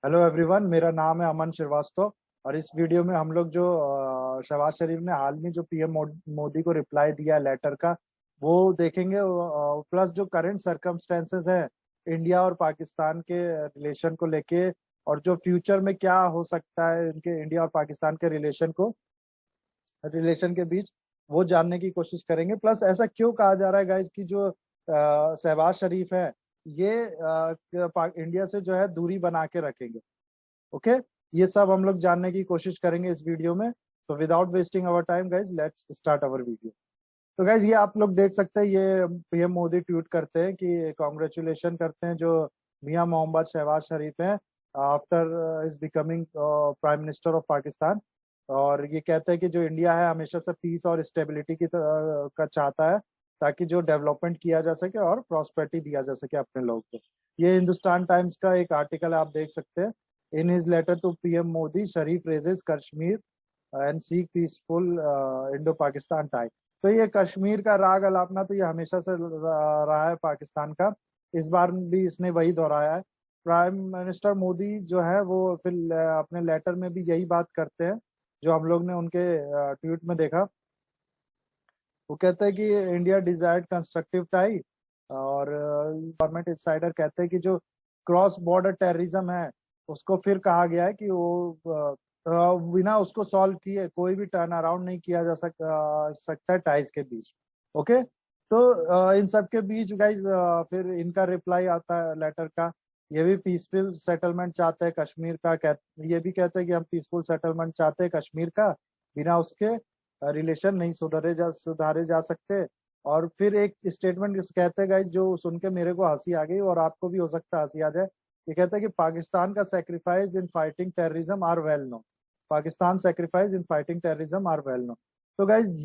Hello everyone, मेरा नाम है अमन श्रीवास्तव। और इस वीडियो में हम लोग जो शहबाज शरीफ ने हाल में जो पीएम मोदी को रिप्लाई दिया है लेटर का, वो देखेंगे। प्लस जो करंट सरकमस्टेंसेस है इंडिया और पाकिस्तान के रिलेशन को लेके, और जो फ्यूचर में क्या हो सकता है इनके इंडिया और पाकिस्तान के रिलेशन के बीच, वो जानने की कोशिश करेंगे। प्लस ऐसा क्यों कहा जा रहा है गाइस कि जो शहबाज शरीफ है ये इंडिया से जो है दूरी बना के रखेंगे। ओके, ये सब हम लोग जानने की कोशिश करेंगे इस वीडियो में। तो without wasting our time guys, let's start our video. तो गाइज, ये आप लोग देख सकते हैं, ये पीएम मोदी ट्वीट करते हैं कि कॉन्ग्रेचुलेशन करते हैं जो मियां मोहम्मद शहबाज शरीफ हैं after is becoming prime minister of Pakistan. और ये कहते हैं कि जो इंडिया है हमेशा से पीस और स्टेबिलिटी का चाहता है, ताकि जो डेवलपमेंट किया जा सके और प्रॉस्पेरिटी दिया जा सके अपने लोगों को। ये हिंदुस्तान टाइम्स का एक आर्टिकल है, आप देख सकते हैं। In his letter to PM Modi, Sharif raises Kashmir and seek peaceful Indo Pakistan tie. तो ये कश्मीर का राग अलापना तो ये हमेशा से रहा है पाकिस्तान का। इस बार भी इसने वही दोहराया है। प्राइम मिनिस्टर मोदी जो है वो फिर अपने लेटर में भी यही बात करते हैं जो हम लोग ने उनके ट्वीट में देखा। वो कहते हैं कि इंडिया डिजायर्ड कंस्ट्रक्टिव टाई। और गवर्नमेंट इंसाइडर कहते हैं कि जो क्रॉस बॉर्डर टेररिज्म है उसको फिर कहा गया है कि वो बिना उसको सॉल्व किए कोई भी टर्न अराउंड नहीं किया जा सकता है टाइज के बीच। ओके, तो इन सब के बीच गाइज फिर इनका रिप्लाई आता है लेटर का। ये भी पीसफुल सेटलमेंट चाहते हैं कश्मीर का। ये भी कहते हैं कि हम पीसफुल सेटलमेंट चाहते हैं कश्मीर का, बिना उसके रिलेशन नहीं सुधारे जा सकते। और फिर एक स्टेटमेंट कहते हैं गाइस, जो सुन के मेरे को हंसी आ गई और आपको भी हो सकता है हंसी आ जाए। ये कहते हैं कि पाकिस्तान का sacrifice in fighting terrorism are well known. Pakistan sacrifice in fighting terrorism are well known. तो गाइज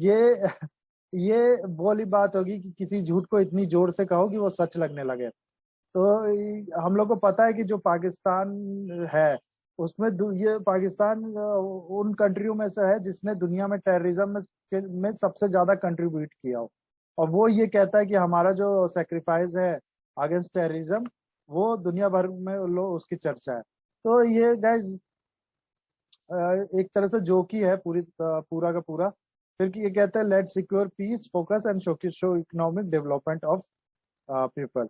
ये बोली बात होगी कि किसी झूठ को इतनी जोर से कहो कि वो सच लगने लगे। तो हम लोग को पता है कि जो पाकिस्तान है उसमें ये पाकिस्तान उन कंट्रियों में से है जिसने दुनिया में टेररिज्म में सबसे ज्यादा कंट्रीब्यूट किया हो। और वो ये कहता है कि हमारा जो सेक्रीफाइस है अगेंस्ट टेररिज्म, वो दुनिया भर में लो उसकी चर्चा है। तो ये गाइज एक तरह से जोक ही है पूरा का पूरा। फिर ये कहते हैं, let secure peace focus and show economic development of people.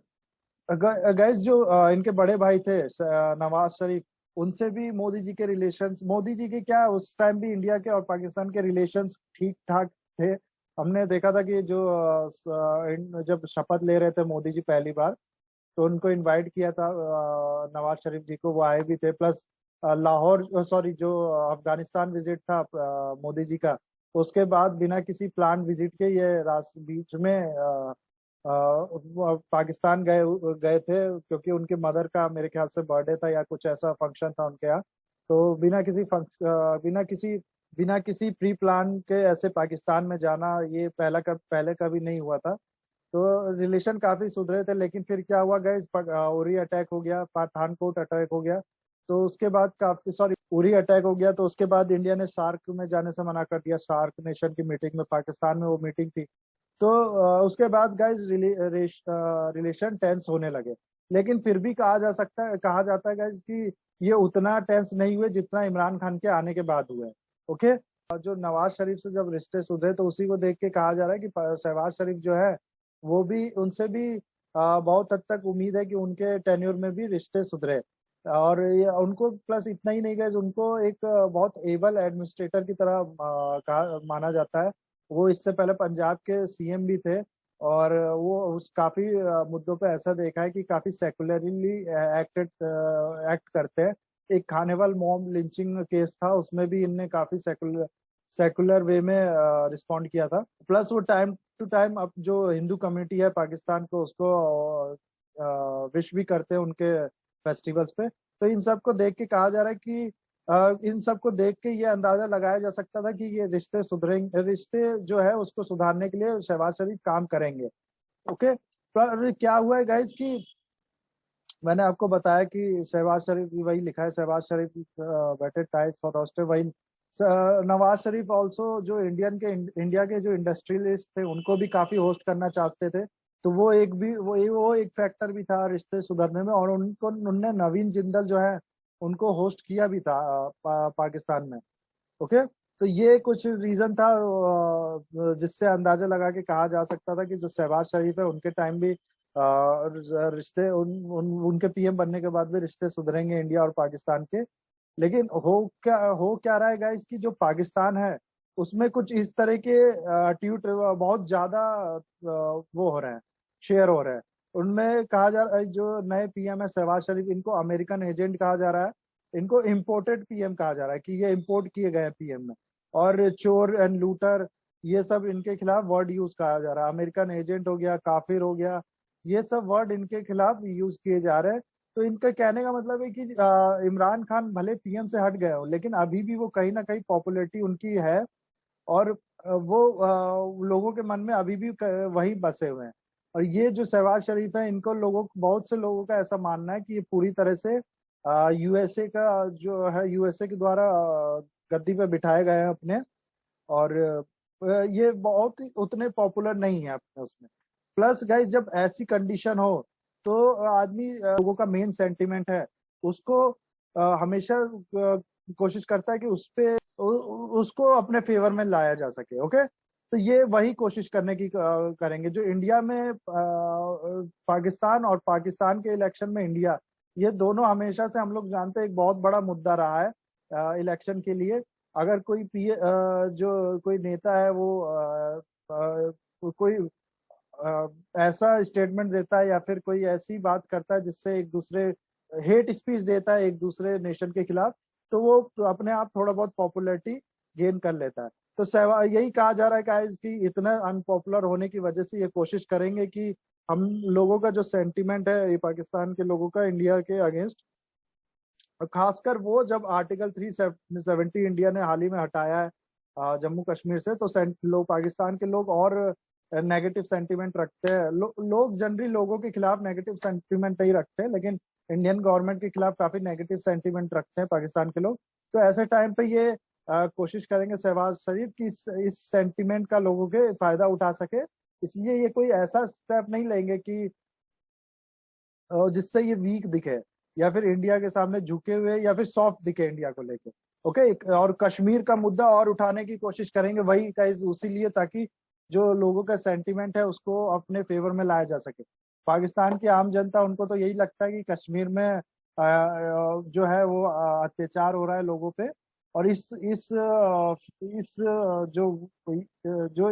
Guys, जो इनके बड़े भाई थे नवाज शरीफ, उनसे भी मोदी जी के रिलेशंस, मोदी जी के क्या उस टाइम भी इंडिया के और पाकिस्तान के रिलेशंस ठीक ठाक थे। हमने देखा था कि जो जब शपथ ले रहे थे मोदी जी पहली बार, तो उनको इनवाइट किया था नवाज शरीफ जी को, वो आए भी थे। प्लस लाहौर, सॉरी, जो अफगानिस्तान विजिट था मोदी जी का, उसके बाद बिना किसी प्लान विजिट के ये बीच में वो पाकिस्तान गए गए थे, क्योंकि उनके मदर का मेरे ख्याल से बर्थडे था या कुछ ऐसा फंक्शन था उनके यहाँ। तो बिना किसी प्री प्लान के ऐसे पाकिस्तान में जाना, ये पहले कभी नहीं हुआ था। तो रिलेशन काफी सुधरे थे। लेकिन फिर क्या हुआ गए, उरी अटैक हो गया, पठानकोट अटैक हो गया। तो उसके बाद काफी, सॉरी, उरी अटैक हो गया, तो उसके बाद इंडिया ने सार्क में जाने से मना कर दिया। सार्क नेशन की मीटिंग में पाकिस्तान में वो मीटिंग थी। तो उसके बाद गाइज रिलेशन टेंस होने लगे। लेकिन फिर भी कहा जाता है गाइज कि ये उतना टेंस नहीं हुए जितना इमरान खान के आने के बाद हुआ है। ओके, जो नवाज शरीफ से जब रिश्ते सुधरे, तो उसी को देख के कहा जा रहा है कि शहबाज शरीफ जो है वो भी, उनसे भी बहुत हद तक उम्मीद है कि उनके टेन्योर में भी रिश्ते सुधरे। और ये उनको प्लस इतना ही नहीं गाइज, उनको एक बहुत एबल एडमिनिस्ट्रेटर की तरह कहा माना जाता है। वो इससे पहले पंजाब के सीएम भी थे। और वो उस काफी मुद्दों पे ऐसा देखा है कि काफी सेकुलरली एक्ट करते हैं। एक खानेवाल मॉब लिंचिंग केस था, उसमें भी इनने काफी सेकुलर वे में रिस्पॉन्ड किया था। प्लस वो टाइम टू टाइम अब जो हिंदू कम्युनिटी है पाकिस्तान को, उसको विश भी करते हैं उनके फेस्टिवल्स पे। तो इन सब को देख के कहा जा रहा है कि इन सब को देख के ये अंदाजा लगाया जा सकता था कि ये रिश्ते जो है उसको सुधारने के लिए शहबाज शरीफ काम करेंगे। ओके, पर क्या हुआ है गाइस कि मैंने आपको बताया कि शहबाज शरीफ, वही लिखा है, शहबाज शरीफ बेटर टाइट फॉर रोस्टर। वही नवाज शरीफ ऑल्सो जो इंडिया के जो इंडस्ट्रियलिस्ट थे उनको भी काफी होस्ट करना चाहते थे। तो वो एक फैक्टर भी था रिश्ते सुधरने में। और उनको उनने नवीन जिंदल जो है उनको होस्ट किया भी था पाकिस्तान में। ओके, तो ये कुछ रीजन था जिससे अंदाजा लगा के कहा जा सकता था कि जो शहबाज शरीफ है उनके टाइम भी रिश्ते उनके पीएम बनने के बाद भी रिश्ते सुधरेंगे इंडिया और पाकिस्तान के। लेकिन हो क्या रहा है गाइस कि जो पाकिस्तान है उसमें कुछ इस तरह के ट्वीट बहुत ज्यादा वो हो रहे हैं, शेयर हो रहे हैं। उनमें कहा जा रहा है जो नए पीएम है शहबाज शरीफ, इनको अमेरिकन एजेंट कहा जा रहा है, इनको इम्पोर्टेड पीएम कहा जा रहा है कि ये इम्पोर्ट किए गए पीएम में। और चोर एंड लूटर, ये सब इनके खिलाफ वर्ड यूज कहा जा रहा है। अमेरिकन एजेंट हो गया, काफिर हो गया, ये सब वर्ड इनके खिलाफ यूज किए जा रहे हैं। तो इनका कहने का मतलब है कि इमरान खान भले पीएम से हट गए हो लेकिन अभी भी वो कहीं ना कहीं पॉपुलैरिटी उनकी है। और वो लोगों के मन में अभी भी वही बसे हुए हैं। और ये जो शहबाज शरीफ है, इनको बहुत से लोगों का ऐसा मानना है कि ये पूरी तरह से यूएसए का जो है, यूएसए के द्वारा गद्दी पे बिठाए गए हैं अपने। और ये बहुत ही उतने पॉपुलर नहीं है अपने उसमें। प्लस गाइस जब ऐसी कंडीशन हो तो आदमी लोगों का मेन सेंटिमेंट है उसको हमेशा कोशिश करता है कि उसको अपने फेवर में लाया जा सके। ओके, तो ये वही कोशिश करने की करेंगे जो इंडिया में पाकिस्तान और पाकिस्तान के इलेक्शन में इंडिया, ये दोनों हमेशा से हम लोग जानते हैं एक बहुत बड़ा मुद्दा रहा है इलेक्शन के लिए। अगर जो कोई नेता है वो कोई ऐसा स्टेटमेंट देता है या फिर कोई ऐसी बात करता है जिससे एक दूसरे हेट स्पीच देता है एक दूसरे नेशन के खिलाफ, तो वो तो अपने आप थोड़ा बहुत पॉपुलैरिटी गेन कर लेता है। तो सहवाग यही कहा जा रहा है गाइस कि इतना अनपॉपुलर होने की वजह से ये कोशिश करेंगे कि हम लोगों का जो सेंटिमेंट है ये पाकिस्तान के लोगों का इंडिया के अगेंस्ट, खासकर वो जब आर्टिकल 370 इंडिया ने हाल ही में हटाया है जम्मू कश्मीर से, तो लोग पाकिस्तान के लोग और नेगेटिव सेंटीमेंट रखते हैं। लोग जनरली लोगों के खिलाफ नेगेटिव सेंटीमेंट नहीं रखते हैं, लेकिन इंडियन गवर्नमेंट के खिलाफ काफी नेगेटिव सेंटीमेंट रखते हैं पाकिस्तान के लोग। तो ऐसे टाइम पे ये कोशिश करेंगे शहबाज शरीफ की इस सेंटीमेंट का लोगों के फायदा उठा सके। इसलिए ये कोई ऐसा स्टेप नहीं लेंगे कि जिससे ये वीक दिखे या फिर इंडिया के सामने झुके हुए या फिर सॉफ्ट दिखे इंडिया को लेके। ओके, और कश्मीर का मुद्दा और उठाने की कोशिश करेंगे वही का उसी लिए ताकि जो लोगों का सेंटीमेंट है उसको अपने फेवर में लाया जा सके। पाकिस्तान की आम जनता, उनको तो यही लगता है कि कश्मीर में जो है वो अत्याचार हो रहा है लोगों पे। और इस जो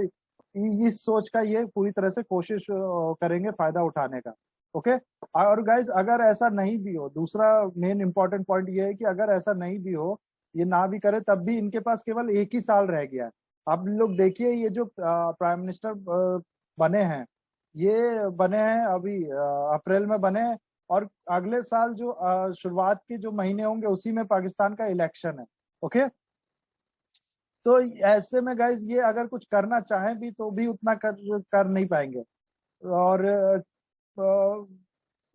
इस सोच का ये पूरी तरह से कोशिश करेंगे फायदा उठाने का। ओके, और गाइज अगर ऐसा नहीं भी हो, दूसरा मेन इंपॉर्टेंट पॉइंट ये है कि अगर ऐसा नहीं भी हो, ये ना भी करे तब भी इनके पास केवल एक ही साल रह गया है। आप लोग देखिए ये जो प्राइम मिनिस्टर बने हैं, ये बने हैं अभी अप्रैल में बने हैं। और अगले साल जो शुरुआत के जो महीने होंगे उसी में पाकिस्तान का इलेक्शन है। ओके, तो ऐसे में गाइज ये अगर कुछ करना चाहें भी तो भी उतना कर नहीं पाएंगे। और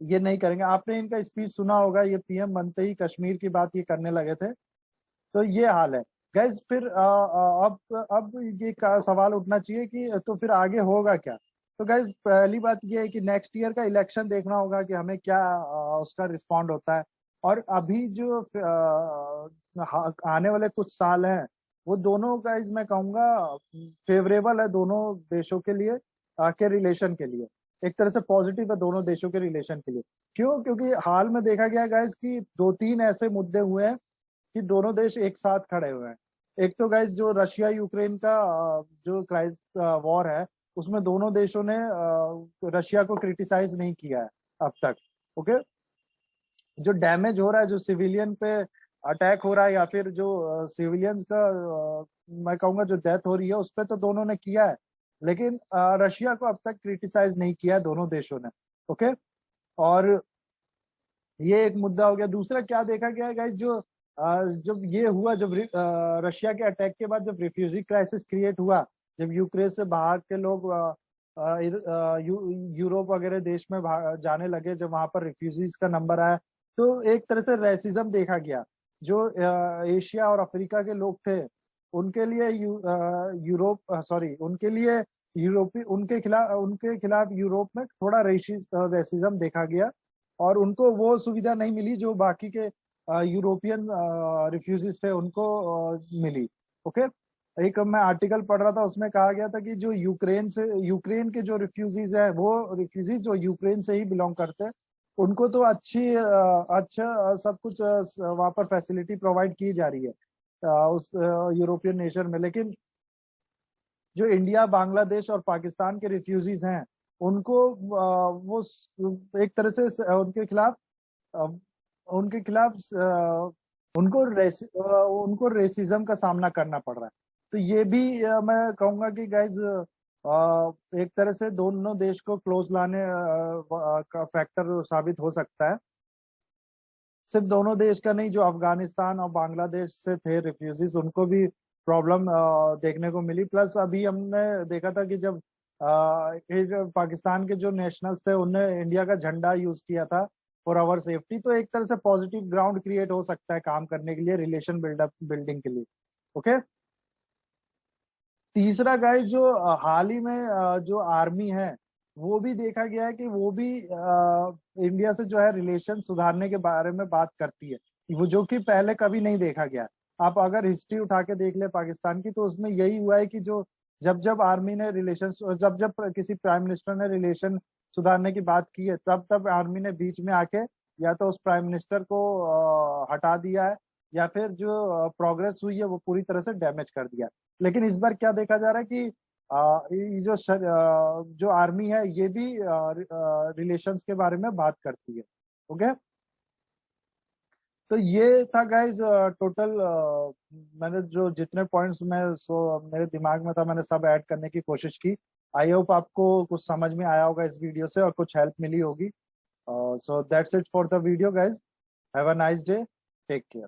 ये नहीं करेंगे। आपने इनका स्पीच सुना होगा, ये पीएम बनते ही कश्मीर की बात ये करने लगे थे। तो ये हाल है गाइज। फिर अब ये सवाल उठना चाहिए कि तो फिर आगे होगा क्या। तो गाइज पहली बात ये है कि नेक्स्ट ईयर का इलेक्शन देखना होगा कि हमें क्या उसका रिस्पॉन्ड होता है। और अभी जो आने वाले कुछ साल हैं वो दोनों गाइज मैं कहूँगा फेवरेबल है दोनों देशों के लिए के रिलेशन के लिए। एक तरह से पॉजिटिव है दोनों देशों के रिलेशन के लिए। क्यों? क्योंकि हाल में देखा गया गाइज कि दो तीन ऐसे मुद्दे हुए हैं कि दोनों देश एक साथ खड़े हुए हैं। एक तो गाइज जो रशिया यूक्रेन का जो क्राइस वॉर है, उसमें दोनों देशों ने रशिया को क्रिटिसाइज नहीं किया है अब तक। ओके, जो डैमेज हो रहा है, जो सिविलियन पे अटैक हो रहा है या फिर जो सिविलियंस का मैं कहूंगा जो डेथ हो रही है उस पर तो दोनों ने किया है, लेकिन रशिया को अब तक क्रिटिसाइज नहीं किया है दोनों देशों ने। ओके, और ये एक मुद्दा हो गया। दूसरा क्या देखा गया है गाइस, जब ये हुआ, जब रशिया के अटैक के बाद जब रिफ्यूजी क्राइसिस क्रिएट हुआ, जब यूक्रेन से भाग के लोग यूरोप वगैरह देश में जाने लगे, जब वहां पर रिफ्यूजीज का नंबर आया, तो एक तरह से रेसिज्म देखा गया। जो एशिया और अफ्रीका के लोग थे उनके लिए यूरोप सॉरी उनके लिए यूरोपी उनके खिलाफ यूरोप में थोड़ा रेसिज्म देखा गया। और उनको वो सुविधा नहीं मिली जो बाकी के यूरोपियन रिफ्यूजीज थे उनको मिली। ओके, एक मैं आर्टिकल पढ़ रहा था, उसमें कहा गया था कि जो यूक्रेन के जो रिफ्यूजीज है, वो रिफ्यूजीज जो यूक्रेन से ही बिलोंग करते हैं, उनको तो अच्छा सब कुछ वहां पर फैसिलिटी प्रोवाइड की जा रही है उस यूरोपियन नेशन में, लेकिन जो इंडिया, बांग्लादेश और पाकिस्तान के रिफ्यूजीज हैं, उनको वो एक तरह से अ, उनके खिलाफ उनको रेसिज्म का सामना करना पड़ रहा है। तो ये भी मैं कहूंगा कि गाइज एक तरह से दोनों देश को क्लोज लाने का फैक्टर साबित हो सकता है। सिर्फ दोनों देश का नहीं, जो अफगानिस्तान और बांग्लादेश से थे रिफ्यूजीज, उनको भी प्रॉब्लम देखने को मिली। प्लस अभी हमने देखा था कि जब पाकिस्तान के जो नेशनल्स थे उनने इंडिया का झंडा यूज किया था फॉर आवर सेफ्टी, तो एक तरह से पॉजिटिव ग्राउंड क्रिएट हो सकता है काम करने के लिए, रिलेशन बिल्डिंग के लिए। ओके, तीसरा गाइस, जो हाल ही में जो आर्मी है, वो भी देखा गया है कि वो भी इंडिया से जो है रिलेशन सुधारने के बारे में बात करती है, वो जो कि पहले कभी नहीं देखा गया है। आप अगर हिस्ट्री उठा के देख ले पाकिस्तान की, तो उसमें यही हुआ है कि जो जब जब आर्मी ने रिलेशन, जब जब किसी प्राइम मिनिस्टर ने रिलेशन सुधारने की बात की है, तब तब आर्मी ने बीच में आके या तो उस प्राइम मिनिस्टर को हटा दिया है, या फिर जो प्रोग्रेस हुई है वो पूरी तरह से डैमेज कर दिया। लेकिन इस बार क्या देखा जा रहा है कि ये जो आर्मी है, ये भी रिलेशंस के बारे में बात करती है। ओके, तो ये था गाइज टोटल, मैंने जो जितने पॉइंट्स मेरे दिमाग में था, मैंने सब ऐड करने की कोशिश की। आई होप आपको कुछ समझ में आया होगा इस वीडियो से और कुछ हेल्प मिली होगी। So that's it for the video guys. Have a nice day, take care.